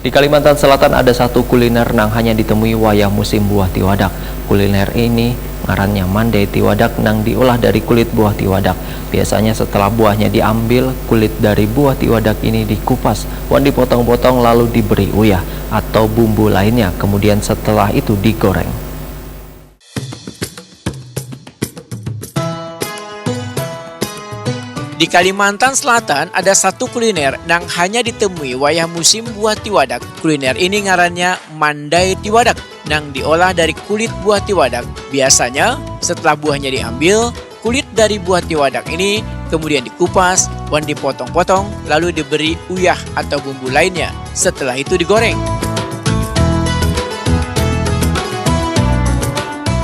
Di Kalimantan Selatan ada satu kuliner yang hanya ditemui wayah musim buah tiwadak. Kuliner ini ngarannya mandai tiwadak yang diolah dari kulit buah tiwadak. Biasanya setelah buahnya diambil, kulit dari buah tiwadak ini dikupas, wan dipotong-potong lalu diberi uyah atau bumbu lainnya, kemudian setelah itu digoreng. Di Kalimantan Selatan ada satu kuliner yang hanya ditemui wayah musim buah tiwadak. Kuliner ini ngarannya mandai tiwadak yang diolah dari kulit buah tiwadak. Biasanya setelah buahnya diambil, kulit dari buah tiwadak ini kemudian dikupas, wan dipotong-potong, lalu diberi uyah atau bumbu lainnya. Setelah itu digoreng.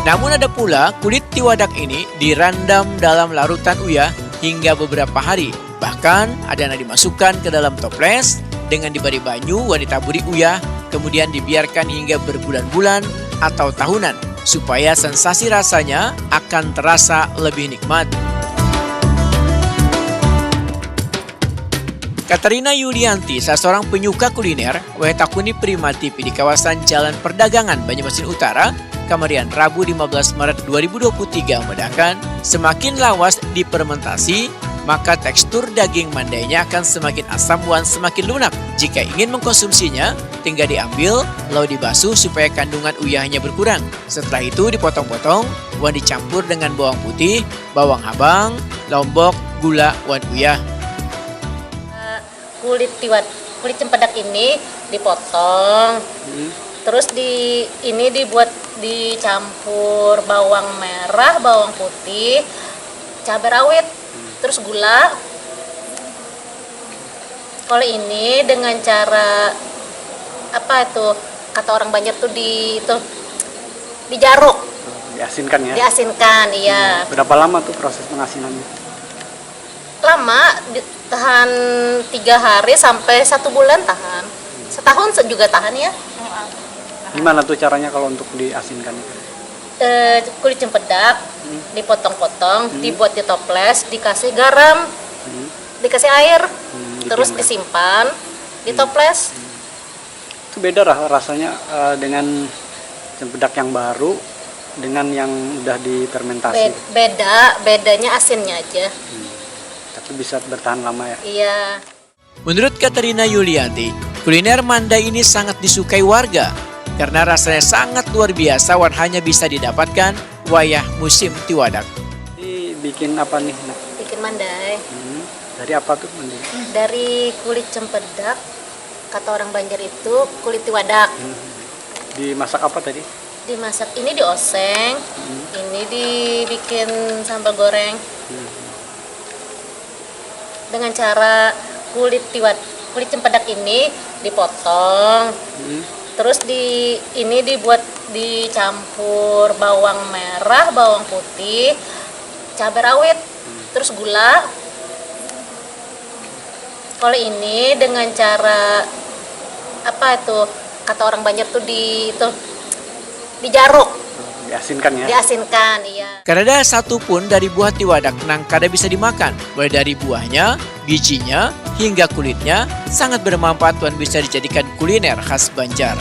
Namun ada pula kulit tiwadak ini direndam dalam larutan uyah hingga beberapa hari. Bahkan ada yang dimasukkan ke dalam toples dengan diberi banyu dan ditaburi uyah, kemudian dibiarkan hingga berbulan-bulan atau tahunan supaya sensasi rasanya akan terasa lebih nikmat. Katarina Yulianti, salah seorang penyuka kuliner, wetakuni Prima TV di kawasan Jalan Perdagangan Banjarmasin Utara, Kamarian Rabu 15 Maret 2023 membedakan semakin lawas difermentasi, maka tekstur daging mandainya akan semakin asam dan semakin lunak. Jika ingin mengkonsumsinya, tinggal diambil lalu dibasuh supaya kandungan uyahnya berkurang. Setelah itu dipotong-potong, wan dicampur dengan bawang putih, bawang habang, lombok, gula, wan uyah. Kulit cempedak ini dipotong. Terus dicampur bawang merah, bawang putih, cabai rawit, terus gula. Kalau ini dengan cara kata orang Banjar tuh dijaruk. Diasinkan ya? Diasinkan, iya. Berapa lama tuh proses pengasinannya? Lama, tahan 3 hari sampai 1 bulan tahan. Setahun juga tahan ya. Gimana tuh caranya kalau untuk diasinkan itu? Kulit cempedak dipotong-potong, dibuat di toples, dikasih garam, dikasih air, terus disimpan di toples. Itu beda rasanya dengan cempedak yang baru dengan yang udah difermentasi. Bedanya asinnya aja. Tapi bisa bertahan lama ya? Iya. Menurut Katarina Yulianti, kuliner mandai ini sangat disukai warga karena rasanya sangat luar biasa dan hanya bisa didapatkan wayah musim tiwadak. Ini bikin apa nih? Bikin mandai. Dari apa tuh mandai? Dari kulit cempedak, kata orang Banjar itu kulit tiwadak. Dimasak apa tadi? Dimasak, ini dioseng, ini dibikin sambal goreng. Dengan cara kulit cempedak ini dipotong. Terus dicampur bawang merah, bawang putih, cabai rawit, terus gula. Kalau ini dengan cara kata orang Banjar tuh dijaruk. Diasinkan ya? Diasinkan, iya. Karena ada satu pun dari buah tiwadak nang kada bisa dimakan, mulai dari buahnya, bijinya, hingga kulitnya, sangat bermanfaat dan bisa dijadikan kuliner khas Banjar.